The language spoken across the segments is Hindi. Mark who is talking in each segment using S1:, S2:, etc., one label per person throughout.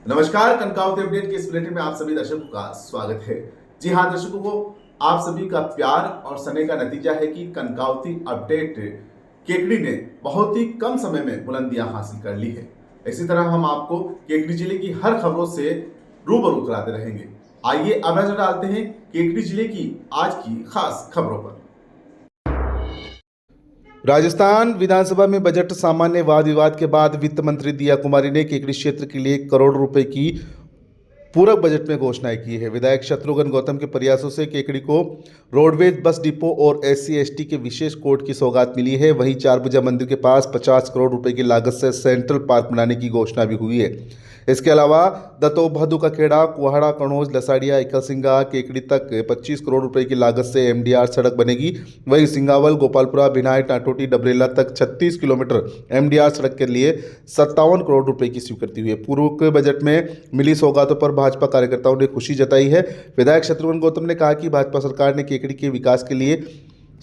S1: नमस्कार, कनकावती अपडेट के इस बुलेटिन में आप सभी दर्शकों का स्वागत है। जी हाँ दर्शकों को आप सभी का प्यार और स्नेह का नतीजा है कि कनकावती अपडेट केकड़ी ने बहुत ही कम समय में बुलंदियां हासिल कर ली है। इसी तरह हम आपको केकड़ी जिले की हर खबरों से रूबरू कराते रहेंगे। आइए अब नजर डालते हैं केकड़ी जिले की आज की खास खबरों पर। राजस्थान विधानसभा में बजट सामान्य वाद विवाद के बाद वित्त मंत्री दिया कुमारी ने केकड़ी क्षेत्र के लिए करोड़ रुपए की पूरक बजट में घोषणाएं की है। विधायक शत्रुघ्न गौतम के प्रयासों से केकड़ी को रोडवेज बस डिपो और SC/ST के विशेष कोर्ट की सौगात मिली है। वहीं चारभुजा मंदिर के पास 50 करोड़ रुपए की लागत से सेंट्रल पार्क बनाने की घोषणा भी हुई है। इसके अलावा दतोभदू का खेड़ा, कुहाड़ा, कनौज, लसाड़िया, इकलसिंगा, केकड़ी तक 25 करोड़ रुपए की लागत से MDR सड़क बनेगी। वहीं सिंगावल, गोपालपुरा, भिनाई, टाटोटी, डबरेला तक 36 किलोमीटर MDR सड़क के लिए 57 करोड़ रुपए की स्वीकृति हुई है। पूर्व बजट में मिली सौगातों पर भाजपा कार्यकर्ताओं ने खुशी जताई है। विधायक शत्रुघ्न गौतम ने कहा कि भाजपा सरकार ने केकड़ी के विकास के लिए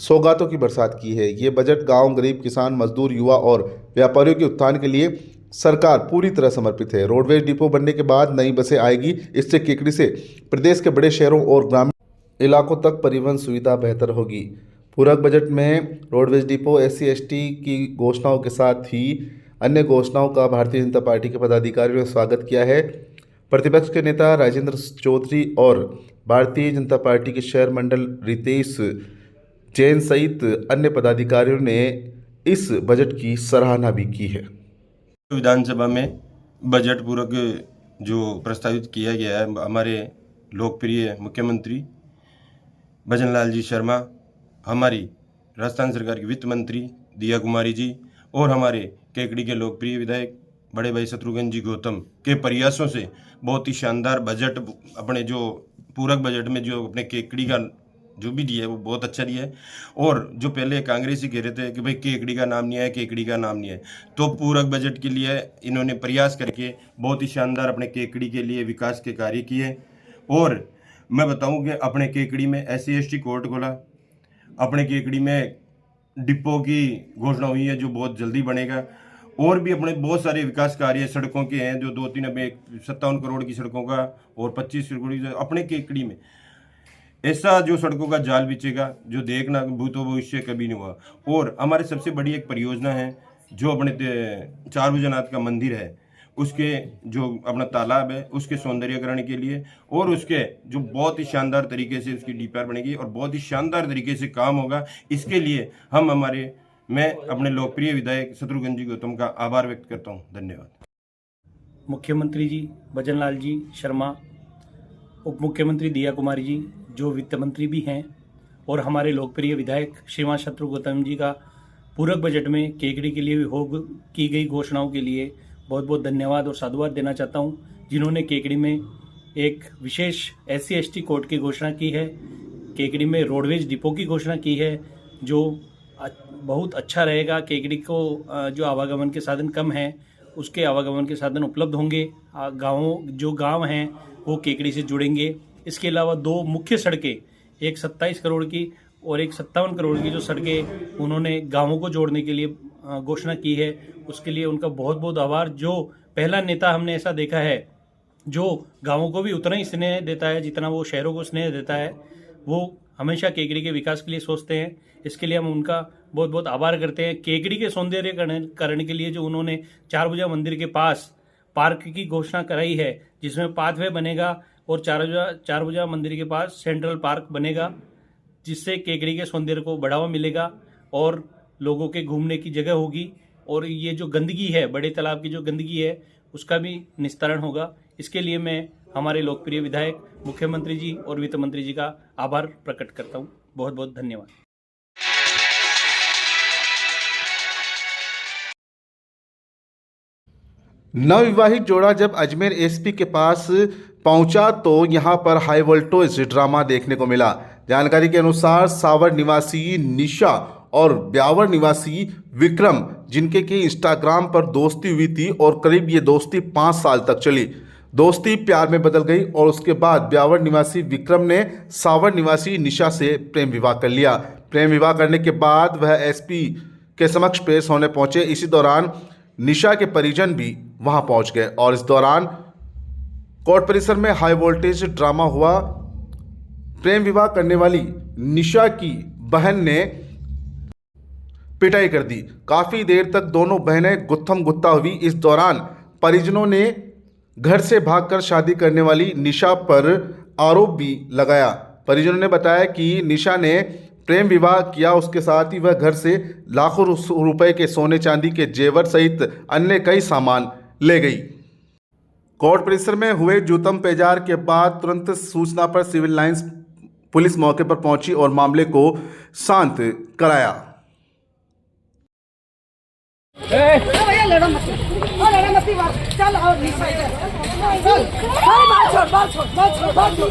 S1: सौगातों की बरसात की है। ये बजट गांव, गरीब, किसान, मजदूर, युवा और व्यापारियों के उत्थान के लिए सरकार पूरी तरह समर्पित है। रोडवेज डिपो बनने के बाद नई बसें आएगी। इससे केकड़ी से प्रदेश के बड़े शहरों और ग्रामीण इलाकों तक परिवहन सुविधा बेहतर होगी। पूरक बजट में रोडवेज डिपो, SC/ST की घोषणाओं के साथ ही अन्य घोषणाओं का भारतीय जनता पार्टी के पदाधिकारियों ने स्वागत किया है। प्रतिपक्ष के नेता राजेंद्र चौधरी और भारतीय जनता पार्टी के शहर मंडल रितेश जैन सहित अन्य पदाधिकारियों ने इस बजट की सराहना भी की है।
S2: विधानसभा में बजट पूरक जो प्रस्तावित किया गया है, हमारे लोकप्रिय मुख्यमंत्री भजन लाल जी शर्मा, हमारी राजस्थान सरकार की वित्त मंत्री दिया कुमारी जी और हमारे केकड़ी के लोकप्रिय विधायक बड़े भाई शत्रुघ्न जी गौतम के प्रयासों से बहुत ही शानदार बजट, अपने जो पूरक बजट में जो अपने केकड़ी का जो भी दिया है वो बहुत अच्छा दिया है। और जो पहले कांग्रेसी कह रहे थे कि भाई केकड़ी का नाम नहीं है, केकड़ी का नाम नहीं है, तो पूरक बजट के लिए इन्होंने प्रयास करके बहुत ही शानदार अपने केकड़ी के लिए विकास के कार्य किए। और मैं बताऊं कि अपने केकड़ी में SC/ST कोर्ट खोला, अपने केकड़ी में डिपो की घोषणा हुई है जो बहुत जल्दी बनेगा। और भी अपने बहुत सारे विकास कार्य सड़कों के हैं जो 2-3 अभी 57 करोड़ की सड़कों का और 25 करोड़ की अपने केकड़ी में ऐसा जो सड़कों का जाल बिछेगा जो देखना भूतो भविष्य कभी नहीं हुआ। और हमारे सबसे बड़ी एक परियोजना है जो अपने चारभुजानाथ का मंदिर है, उसके जो अपना तालाब है उसके सौंदर्यीकरण के लिए और उसके जो बहुत ही शानदार तरीके से उसकी DPR बनेगी और बहुत ही शानदार तरीके से काम होगा। इसके लिए मैं अपने लोकप्रिय विधायक शत्रुघ्न जी गौतम का आभार व्यक्त करता हूँ। धन्यवाद।
S3: मुख्यमंत्री जी भजन लाल जी शर्मा, उप मुख्यमंत्री दिया कुमारी जी जो वित्त मंत्री भी हैं, और हमारे लोकप्रिय विधायक श्रीमान शत्रुघ्न गौतम जी का पूरक बजट में केकड़ी के लिए की गई घोषणाओं के लिए बहुत बहुत धन्यवाद और साधुवाद देना चाहता हूं, जिन्होंने केकड़ी में एक विशेष SC/ST कोर्ट की घोषणा की है, केकड़ी में रोडवेज डिपो की घोषणा की है जो बहुत अच्छा रहेगा। केकड़ी को जो आवागमन के साधन कम हैं उसके आवागमन के साधन उपलब्ध होंगे। जो गाँव हैं वो केकड़ी से जुड़ेंगे। इसके अलावा 2 मुख्य सड़कें, एक 27 करोड़ की और एक 57 करोड़ की जो सड़कें उन्होंने गांवों को जोड़ने के लिए घोषणा की है, उसके लिए उनका बहुत बहुत आभार। जो पहला नेता हमने ऐसा देखा है जो गांवों को भी उतना ही स्नेह देता है जितना वो शहरों को स्नेह देता है, वो हमेशा केकड़ी के विकास के लिए सोचते हैं। इसके लिए हम उनका बहुत बहुत आभार करते हैं। केकड़ी के सौंदर्यीकरण के लिए जो उन्होंने चारभुजा मंदिर के पास पार्क की घोषणा कराई है, जिसमें पाथवे बनेगा और चारभुजा मंदिर के पास सेंट्रल पार्क बनेगा, जिससे केकड़ी के सौंदर्य को बढ़ावा मिलेगा और लोगों के घूमने की जगह होगी। और ये जो गंदगी है, बड़े तालाब की जो गंदगी है, उसका भी निस्तारण होगा। इसके लिए मैं हमारे लोकप्रिय विधायक, मुख्यमंत्री जी और वित्त मंत्री जी का आभार प्रकट करता हूँ। बहुत बहुत धन्यवाद।
S1: नवविवाहित जोड़ा जब अजमेर SP के पास पहुंचा तो यहां पर हाई वोल्टेज ड्रामा देखने को मिला। जानकारी के अनुसार सावर निवासी निशा और ब्यावर निवासी विक्रम, जिनके की इंस्टाग्राम पर दोस्ती हुई थी और करीब ये दोस्ती 5 साल तक चली। दोस्ती प्यार में बदल गई और उसके बाद ब्यावर निवासी विक्रम ने सावर निवासी निशा से प्रेम विवाह कर लिया। प्रेम विवाह करने के बाद वह SP के समक्ष पेश होने पहुंचे। इसी दौरान निशा के परिजन भी वहां पहुंच गए और इस दौरान कोर्ट परिसर में हाई वोल्टेज ड्रामा हुआ। प्रेम विवाह करने वाली निशा की बहन ने पिटाई कर दी। काफी देर तक दोनों बहनें गुत्थम गुत्ता हुई। इस दौरान परिजनों ने घर से भागकर शादी करने वाली निशा पर आरोप भी लगाया। परिजनों ने बताया कि निशा ने प्रेम विवाह किया, उसके साथ ही वह घर से लाखों रुपए के सोने चांदी के जेवर सहित अन्य कई सामान ले गई। कोर्ट परिसर में हुए जूतम पेजार के बाद तुरंत सूचना पर सिविल लाइंस पुलिस मौके पर पहुंची और मामले को शांत कराया।
S4: भैया लड़ो मत, चल और बाल छोड़।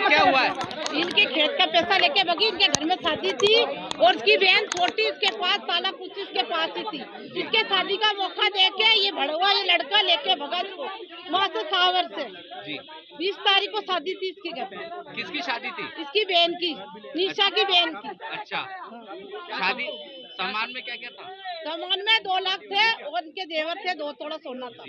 S5: क्या हुआ है? इनके खेत का पैसा लेके भगी, इनके घर में शादी थी और इसकी बहन छोटी इसके पास ताला पूछी इसके पास ही थी। इसके शादी का मौका देके ये भड़वा ये लड़का लेके भगा इसको वहाँ से सावर से। 20 तारीख को शादी थी इसके घर में।
S6: किसकी शादी थी?
S5: इसकी बहन की, निशा की बहन की।
S6: अच्छा, शादी सामान में क्या क्या था?
S5: सामान में 2 लाख थे और इनके जेवर थे, 2 तोड़ा सोना था।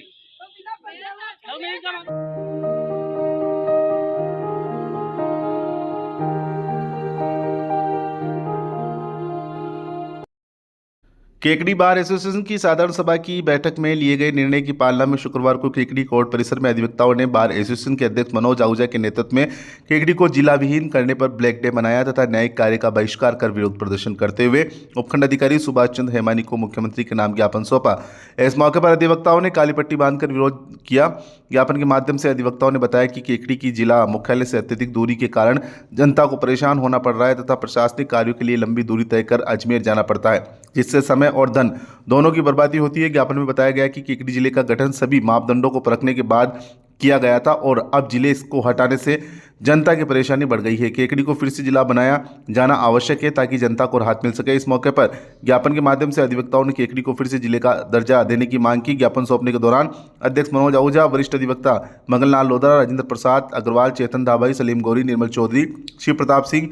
S1: केकड़ी बार एसोसिएशन की साधारण सभा की बैठक में लिए गए निर्णय की पालना में शुक्रवार को केकड़ी कोर्ट परिसर में अधिवक्ताओं ने बार एसोसिएशन के अध्यक्ष मनोज आहूजा के नेतृत्व में केकड़ी को जिला विहीन करने पर ब्लैक डे मनाया तथा न्यायिक कार्य का बहिष्कार कर विरोध प्रदर्शन करते हुए उपखंड अधिकारी सुभाष चंद्र हेमानी को मुख्यमंत्री के नाम ज्ञापन सौंपा। इस मौके पर अधिवक्ताओं ने काली पट्टी बांधकर विरोध किया। ज्ञापन के माध्यम से अधिवक्ताओं ने बताया कि केकड़ी की जिला मुख्यालय से अत्यधिक दूरी के कारण जनता को परेशान होना पड़ रहा है तथा प्रशासनिक कार्यों के लिए लंबी दूरी तय कर अजमेर जाना पड़ता है, जिससे समय और धन दोनों की बर्बादी होती है। ज्ञापन में बताया गया कि केकड़ी जिले का गठन सभी मापदंडों को परखने के बाद किया गया था और अब जिले को हटाने से जनता की परेशानी बढ़ गई है। केकड़ी को फिर से जिला बनाया जाना आवश्यक है ताकि जनता को राहत मिल सके। इस मौके पर ज्ञापन के माध्यम से अधिवक्ताओं ने केकड़ी को फिर से जिले का दर्जा देने की मांग की। ज्ञापन सौंपने के दौरान अध्यक्ष मनोज आहूजा, वरिष्ठ अधिवक्ता मंगललाल लोधरा, राजेंद्र प्रसाद अग्रवाल, चेतन धाबाई, सलीम गौरी, निर्मल चौधरी, शिव प्रताप सिंह,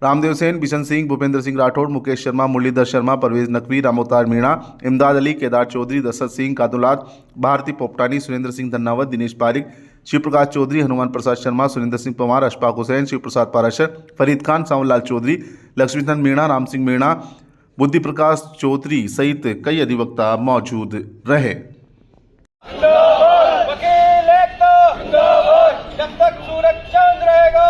S1: रामदेव सेन, बिशन सिंह, भूपेंद्र सिंह राठौड़, मुकेश शर्मा, मुरलीधर शर्मा, परवेज नकवी, रामोतार मीणा, इमदाद अली, केदार चौधरी, दशरथ सिंह कादुलात, भारती पोपटानी, सुरेंद्र सिंह धन्नावत, दिनेश पारिक, शिव प्रकाश चौधरी, हनुमान प्रसाद शर्मा, सुरेंद्र सिंह पवार, अशफाक हुसैन, शिव प्रसाद पाराशर, फरीद खान, सावनलाल चौधरी, लक्ष्मीधन मीणा, राम सिंह मीणा, बुद्धि प्रकाश चौधरी सहित कई अधिवक्ता मौजूद रहे।
S7: वकील एकता जब तक सूरज चांद रहेगा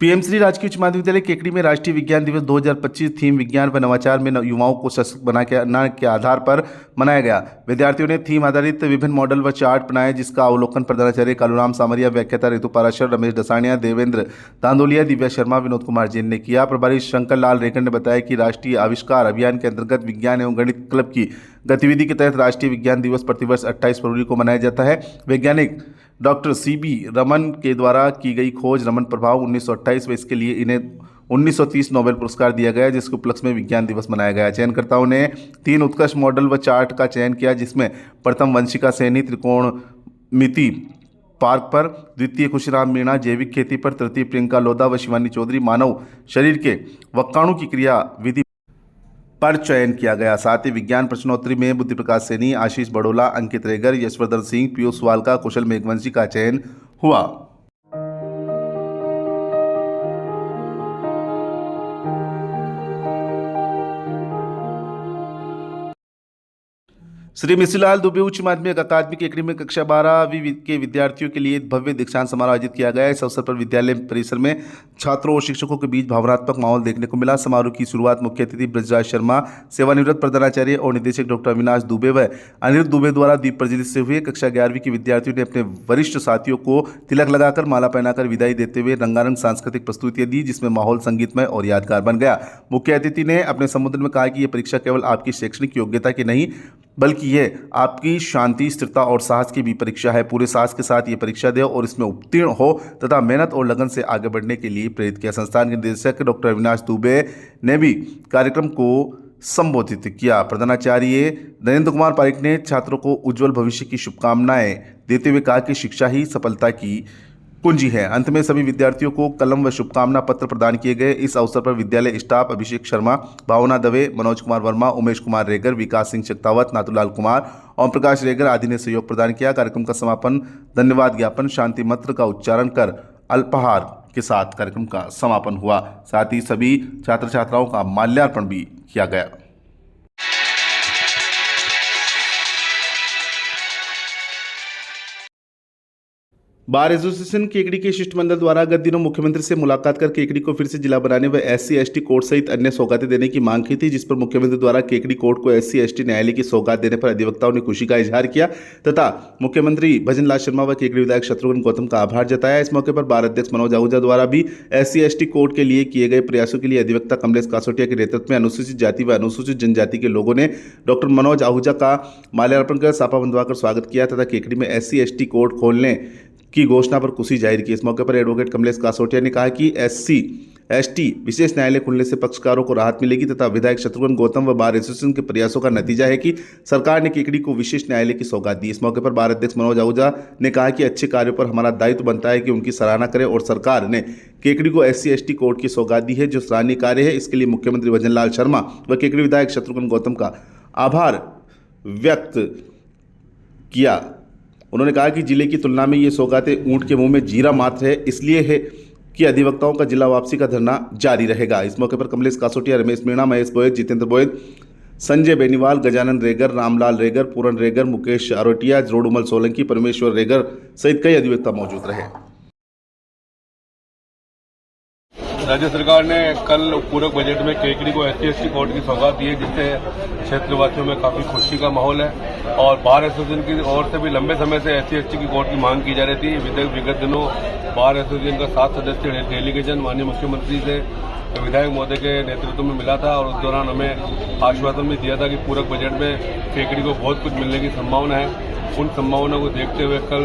S1: पीएम श्री राजकीय उच्च माध्यमिक विद्यालय केकड़ी में राष्ट्रीय विज्ञान दिवस 2025 थीम विज्ञान व नवाचार में युवाओं को सशक्त बनाने के आधार पर मनाया गया। विद्यार्थियों ने थीम आधारित विभिन्न मॉडल व चार्ट बनाए, जिसका अवलोकन प्रधानाचार्य कालूराम सामरिया, व्याख्याता ऋतु पाराशर, रमेश डसानिया, देवेंद्र दांदोलिया, दिव्या शर्मा, विनोद कुमार जैन ने किया। प्रभारी शंकर लाल रेखन ने बताया कि राष्ट्रीय आविष्कार अभियान के अंतर्गत विज्ञान एवं गणित क्लब की गतिविधि के तहत राष्ट्रीय विज्ञान दिवस प्रतिवर्ष 28 फरवरी को मनाया जाता है। वैज्ञानिक डॉक्टर CB रमन के द्वारा की गई खोज रमन प्रभाव 1928 में इसके लिए इन्हें 1930 नोबेल पुरस्कार दिया गया, जिसके उपलक्ष्य में विज्ञान दिवस मनाया गया। चयनकर्ताओं ने 3 उत्कृष्ट मॉडल व चार्ट का चयन किया, जिसमें प्रथम वंशिका सैनी त्रिकोणमिति पार्क पर, द्वितीय खुशीराम मीणा जैविक खेती पर, तृतीय प्रियंका लोधा व शिवानी चौधरी मानव शरीर के वक्काणु की क्रिया विधि पर चयन किया गया। साथ ही विज्ञान प्रश्नोत्तरी में बुद्धि प्रकाश सैनी, आशीष बड़ोला, अंकित रेगर, यशवर्धन सिंह, पीयूष वालका, कुशल मेघवंशी का चयन हुआ। श्री मिश्रीलाल दुबे उच्च माध्यमिक अकादमी केकड़ी में कक्षा 12वीं के विद्यार्थियों के लिए भव्य दीक्षांत समारोह आयोजित किया गया। इस अवसर पर विद्यालय परिसर में छात्रों और शिक्षकों के बीच भावनात्मक माहौल देखने को मिला। समारोह की शुरुआत मुख्य अतिथि ब्रजराज शर्मा, सेवानिवृत्त प्रधानाचार्य और निदेशक डॉक्टर अविनाश दुबे व अनिरुद्ध दुबे द्वारा दीप प्रज्वलित से हुए। कक्षा 11वीं के विद्यार्थियों ने अपने वरिष्ठ साथियों को तिलक लगाकर माला पहनाकर विदाई देते हुए रंगारंग सांस्कृतिक प्रस्तुतियां दी, जिसमें माहौल संगीतमय और यादगार बन गया। मुख्य अतिथि ने अपने संबोधन में कहा कि यह परीक्षा केवल आपकी शैक्षणिक योग्यता की नहीं, बल्कि यह आपकी शांति, स्थिरता और साहस की भी परीक्षा है। पूरे साहस के साथ ये परीक्षा दे और इसमें उत्तीर्ण हो तथा मेहनत और लगन से आगे बढ़ने के लिए प्रेरित किया। संस्थान के निदेशक डॉक्टर अविनाश दुबे ने भी कार्यक्रम को संबोधित किया। प्रधानाचार्य नरेंद्र कुमार पारिक ने छात्रों को उज्जवल भविष्य की शुभकामनाएं देते हुए कहा कि शिक्षा ही सफलता की कुंजी है। अंत में सभी विद्यार्थियों को कलम व शुभकामना पत्र प्रदान किए गए। इस अवसर पर विद्यालय स्टाफ अभिषेक शर्मा, भावना दवे, मनोज कुमार वर्मा, उमेश कुमार रेगर, विकास सिंह शेखावत, नाथूलाल कुमार, ओम प्रकाश रेगर आदि ने सहयोग प्रदान किया। कार्यक्रम का समापन धन्यवाद ज्ञापन, शांति मंत्र का उच्चारण कर अल्पाहार के साथ कार्यक्रम का समापन हुआ। साथ ही सभी छात्र छात्राओं का माल्यार्पण भी किया गया। बार एसोसिएशन केकड़ी के शिष्टमंडल द्वारा गत दिनों मुख्यमंत्री से मुलाकात कर केकड़ी को फिर से जिला बनाने व SC/ST कोर्ट सहित अन्य सौगातें देने की मांग की थी, जिस पर मुख्यमंत्री द्वारा केकड़ी कोर्ट को SC/ST न्यायालय की सौगात देने पर अधिवक्ताओं ने खुशी का इजहार किया तथा मुख्यमंत्री भजनलाल शर्मा व केकड़ी विधायक शत्रुघ्न गौतम का आभार जताया। इस मौके पर बार अध्यक्ष मनोज आहूजा द्वारा भी SC/ST कोर्ट के लिए किए गए प्रयासों के लिए अधिवक्ता कमलेश कासोटिया के नेतृत्व में अनुसूचित जाति व अनुसूचित जनजाति के लोगों ने डॉक्टर मनोज आहूजा का माल्यार्पण कर साफा बंधवाकर स्वागत किया तथा केकड़ी में SC/ST कोर्ट खोलने की घोषणा पर खुशी जाहिर की। इस मौके पर एडवोकेट कमलेश कासोटिया ने कहा कि SC/ST विशेष न्यायालय खुलने से पक्षकारों को राहत मिलेगी तथा विधायक शत्रुघ्न गौतम व बार एसोसिएशन के प्रयासों का नतीजा है कि सरकार ने केकड़ी को विशेष न्यायालय की सौगात दी। इस मौके पर बार अध्यक्ष मनोज आहूजा ने कहा कि अच्छे कार्यों पर हमारा दायित्व बनता है कि उनकी सराहना करें और सरकार ने केकड़ी को SC/ST कोर्ट की सौगात दी है जो सराहनीय कार्य है। इसके लिए मुख्यमंत्री भजनलाल शर्मा व केकड़ी विधायक शत्रुघ्न गौतम का आभार व्यक्त किया। उन्होंने कहा कि जिले की तुलना में ये सौगातें ऊंट के मुंह में जीरा मात्र है, इसलिए है कि अधिवक्ताओं का जिला वापसी का धरना जारी रहेगा। इस मौके पर कमलेश कासोटिया, रमेश मीणा, महेश बोयत, जितेंद्र बोयत, संजय बेनीवाल, गजानन रेगर, रामलाल रेगर, पूरन रेगर, मुकेश आरोटिया, जोड़ुमल सोलंकी, परमेश्वर रेगर सहित कई अधिवक्ता मौजूद रहे।
S8: राज्य सरकार ने कल पूरक बजट में केकड़ी को SC/ST कोर्ट की सौगात दी है, जिससे क्षेत्रवासियों में काफी खुशी का माहौल है और बार एसोसिएशन की ओर से भी लंबे समय से SC/ST की कोर्ट की मांग की जा रही थी। विगत दिनों बार एसोसिएशन का 7 सदस्यीय डेलीगेशन माननीय मुख्यमंत्री से विधायक महोदय के नेतृत्व में मिला था और उस दौरान हमें आश्वासन भी दिया था कि पूरक बजट में केकड़ी को बहुत कुछ मिलने की संभावना है। उन संभावनाओं को देखते हुए कल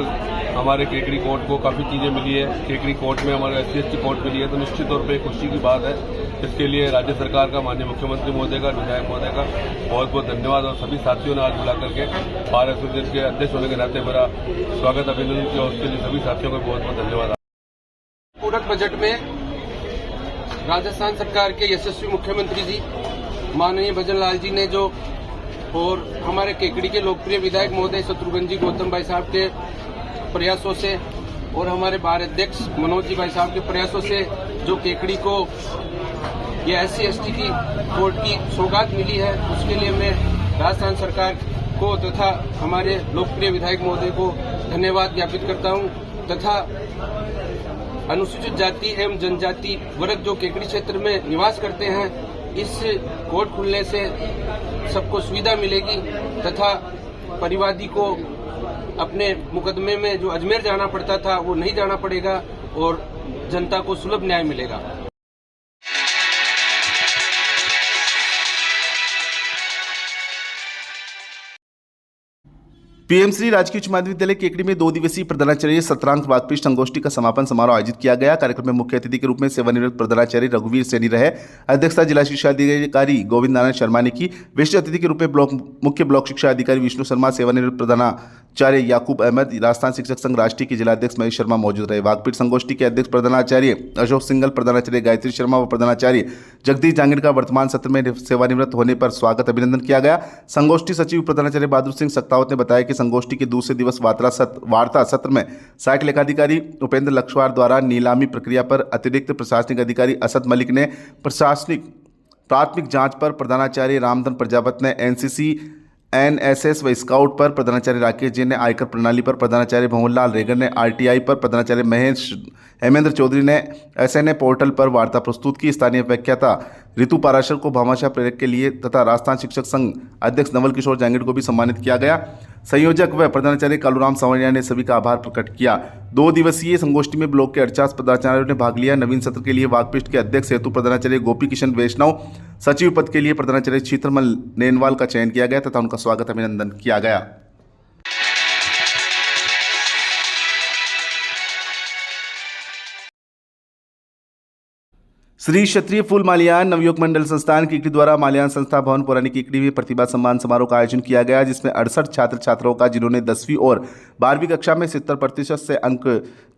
S8: हमारे केकड़ी कोर्ट को काफ़ी चीज़ें मिली है। केकड़ी कोर्ट में हमारे SC/ST कोर्ट मिली है, तो निश्चित तौर पे खुशी की बात है। इसके लिए राज्य सरकार का, माननीय मुख्यमंत्री महोदय का, विधायक महोदय का बहुत बहुत धन्यवाद और सभी साथियों ने आज बुला करके बार एसोसिएशन के अध्यक्ष होने के नाते मेरा स्वागत अभिनंदन किया। उसके लिए सभी साथियों का बहुत बहुत धन्यवाद।
S9: पूरक बजट में राजस्थान सरकार के यशस्वी मुख्यमंत्री जी माननीय भजनलाल जी ने जो और हमारे केकड़ी के लोकप्रिय विधायक महोदय शत्रुघ्न जी गौतम भाई साहब के प्रयासों से और हमारे बार अध्यक्ष मनोज जी भाई साहब के प्रयासों से जो केकड़ी को ये SC/ST की कोर्ट की सौगात मिली है, उसके लिए मैं राजस्थान सरकार को तथा हमारे लोकप्रिय विधायक महोदय को धन्यवाद ज्ञापित करता हूं तथा अनुसूचित जाति एवं जनजाति वर्ग जो केकड़ी क्षेत्र में निवास करते हैं, इस कोर्ट खुलने से सबको सुविधा मिलेगी तथा परिवादी को अपने मुकदमे में जो अजमेर जाना पड़ता था वो नहीं जाना पड़ेगा और जनता को सुलभ न्याय मिलेगा।
S1: PM श्री राजकीय उच्च माध्यमिक विद्यालय केकड़ी में 2 दिवसीय प्रधानाचार्य सत्रांक वाकपीठ संगोष्ठी का समापन समारोह आयोजित किया गया। कार्यक्रम में मुख्य अतिथि के रूप में सेवानिवृत्त प्रधानाचार्य रघुवीर सैनी रहे। अध्यक्षता जिला शिक्षा अधिकारी गोविंद नारायण शर्मा ने की। विशिष्ट अतिथि के रूप में मुख्य ब्लॉक शिक्षा अधिकारी विष्णु शर्मा, सेवानिवृत्त प्रधानाचार्य याकूब अहमद, राजस्थान शिक्षक संघ राष्ट्रीय के जिला अध्यक्ष महेश शर्मा मौजूद रहे। वाकपीठ संगोष्ठी के अध्यक्ष प्रधानाचार्य अशोक सिंगल, प्रधानाचार्य गायत्री शर्मा व प्रधानाचार्य जगदीश जांगीर का वर्तमान सत्र में सेवानिवृत्त होने पर स्वागत अभिनंदन किया गया। संगोष्ठी सचिव प्रधानाचार्य बहादुर सिंह शेखावत ने बताया कि संगोष्ठी के दूसरे दिवस वार्ता सत्र में सहायक लेखाधिकारी उपेंद्र लक्ष्वार द्वारा नीलामी प्रक्रिया पर अतिरिक्त प्रशासनिक अधिकारी असद मलिक ने प्राथमिक जांच पर, प्रधानाचार्य रामधन प्रजापत ने NCC NSS व स्काउट पर, प्रधानाचार्य राकेश जैन ने आयकर प्रणाली पर, प्रधानाचार्य भंवरलाल रेगर ने RTI पर, प्रधानाचार्य हेमेंद्र चौधरी ने SNA पोर्टल पर वार्ता प्रस्तुत की। स्थानीय व्याख्याता ऋतु पाराशर को भामाशाह प्रेरक के लिए तथा राजस्थान शिक्षक संघ अध्यक्ष नवल किशोर जांगीर को भी सम्मानित किया गया। संयोजक व प्रधानाचार्य कालूराम सांवरिया ने सभी का आभार प्रकट किया। 2 दिवसीय संगोष्ठी में ब्लॉक के 48 प्रधानाचार्यों ने भाग लिया। नवीन सत्र के लिए वाकपीठ के अध्यक्ष हेतु प्रधानाचार्य गोपी किशन वैष्णव, सचिव पद के लिए प्रधानाचार्य चित्रमल नेनवाल का चयन किया गया तथा उनका स्वागत अभिनंदन किया गया। श्री क्षत्रिय फूल माल्यान नवयुग मंडल संस्थान केकड़ी द्वारा माल्यान संस्था भवन पुरानी केकड़ी में प्रतिभा सम्मान समारोह का आयोजन किया गया, जिसमें 68 छात्र छात्राओं का जिन्होंने 10वीं और 12वीं कक्षा में 70% से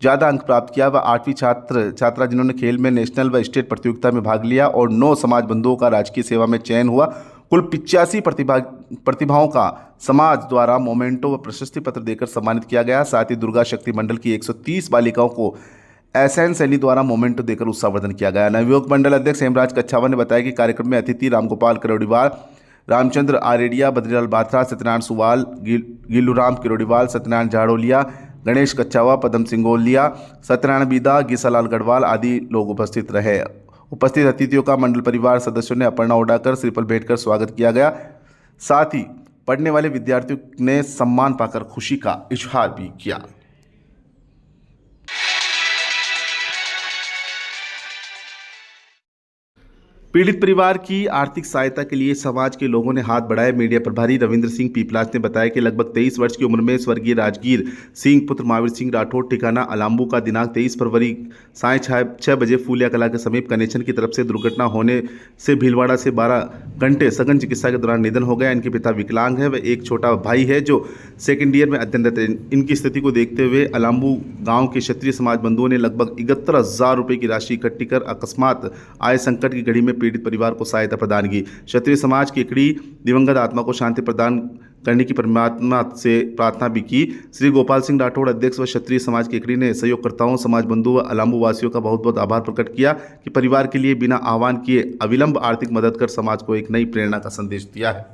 S1: ज़्यादा अंक प्राप्त किया व 8वीं छात्र छात्रा जिन्होंने खेल में नेशनल व स्टेट प्रतियोगिता में भाग लिया और 9 समाज बंधुओं का राजकीय सेवा में चयन हुआ। कुल 85 प्रतिभाओं का समाज द्वारा मोमेंटो व प्रशस्ति पत्र देकर सम्मानित किया गया। साथ ही दुर्गा शक्ति मंडल की 130 बालिकाओं को एसएन सैनी द्वारा मोमेंटो देकर उत्साहवर्धन किया गया। नवयुवक मंडल अध्यक्ष हेमराज कच्छावा ने बताया कि कार्यक्रम में अतिथि रामगोपाल करोड़ीवाल, रामचंद्र आरेडिया, बद्रीलाल बाथरा, सत्यनारायण सुवाल, गिल्लूराम किरोड़ीवाल, सत्यनारायण झाड़ोलिया, गणेश कच्छावा, पदम सिंगोलिया, सत्यनारायण बीदा, गीसालाल गढ़वाल आदि लोग उपस्थित रहे। उपस्थित अतिथियों का मंडल परिवार सदस्यों ने अपर्णा ओढ़ाकर श्रीफल भेंट कर स्वागत किया गया। साथ ही पढ़ने वाले विद्यार्थियों ने सम्मान पाकर खुशी का इजहार भी किया। पीड़ित परिवार की आर्थिक सहायता के लिए समाज के लोगों ने हाथ बढ़ाए। मीडिया प्रभारी रविंद्र सिंह पीपलाज ने बताया कि लगभग 23 वर्ष की उम्र में स्वर्गीय राजगीर सिंह पुत्र महावीर सिंह राठौड़ ठिकाना अलाम्बू का दिनांक 23 फरवरी साय 6 बजे फूलिया कला के समीप कनेक्शन की तरफ से दुर्घटना होने से भीलवाड़ा से 12 घंटे सघन चिकित्सा के दौरान निधन हो गया। इनके पिता विकलांग है व एक छोटा भाई है जो सेकेंड ईयर में अध्ययनरत है। इनकी स्थिति को देखते हुए अलाम्बू गाँव के क्षत्रिय समाज बंधुओं ने लगभग 71,000 रुपये की राशि इकट्ठी कर अकस्मात आए संकट की घड़ी में पीड़ित परिवार को सहायता प्रदान की। क्षत्रिय समाज केकड़ी दिवंगत आत्मा को शांति प्रदान करने की परमात्मा से प्रार्थना भी की। श्री गोपाल सिंह राठौड़ अध्यक्ष व क्षत्रिय समाज केकड़ी ने सहयोगकर्ताओं, समाज बंधु व अलाम्बू वासियों का बहुत बहुत आभार प्रकट किया कि परिवार के लिए बिना आह्वान किए अविलंब आर्थिक मदद कर समाज को एक नई प्रेरणा का संदेश दिया है।